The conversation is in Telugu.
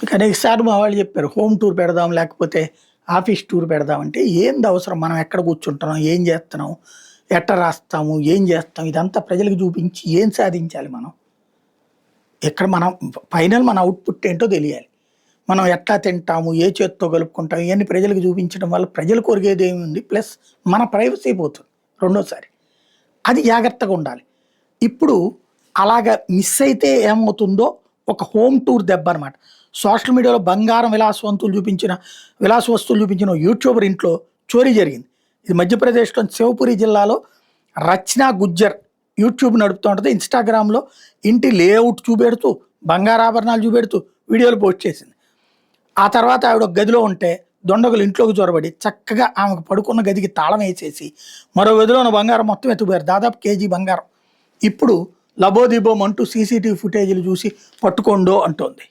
ఇక నెక్స్ట్ సార్ మా వాళ్ళు చెప్పారు హోమ్ టూర్ పెడదాం లేకపోతే ఆఫీస్ టూర్ పెడదాం అంటే ఏంది అవసరం, మనం ఎక్కడ కూర్చుంటున్నాం, ఏం చేస్తున్నాం, ఎట్ట రాస్తాము, ఏం చేస్తాం, ఇదంతా ప్రజలకు చూపించి ఏం సాధించాలి మనం. ఇక్కడ మనం ఫైనల్ మన అవుట్పుట్ ఏంటో తెలియాలి. మనం ఎట్లా తింటాము, ఏ చేత్తో కలుపుకుంటాం, ఇవన్నీ ప్రజలకు చూపించడం వల్ల ప్రజలు కొరిగేది ఏముంది, ప్లస్ మన ప్రైవసీ పోతుంది రెండోసారి. అది జాగ్రత్తగా ఉండాలి. ఇప్పుడు అలాగ మిస్ అయితే ఏమవుతుందో ఒక హోమ్ టూర్ దెబ్బ అనమాట. సోషల్ మీడియాలో బంగారం విలాస వస్తువులు చూపించిన యూట్యూబర్ ఇంట్లో చోరీ జరిగింది. ఇది మధ్యప్రదేశ్లోని శివపురి జిల్లాలో రచనా గుజ్జర్ యూట్యూబ్ నడుపుతూ ఉంటుంది. ఇన్స్టాగ్రామ్లో ఇంటి లేఅవుట్ చూపెడుతూ బంగారాభరణాలు చూపెడుతూ వీడియోలు పోస్ట్ చేసింది. ఆ తర్వాత ఆవిడ ఒక గదిలో ఉంటే దొండగులు ఇంట్లోకి చొరబడి చక్కగా ఆమెకు పడుకున్న గదికి తాళం వేసేసి మరో గదిలో ఉన్న బంగారం మొత్తం ఎత్తుకుపోయారు, దాదాపు కేజీ బంగారం. ఇప్పుడు లబోదిబోం అంటూ సీసీటీవీ ఫుటేజీలు చూసి పట్టుకోండో అంటోంది.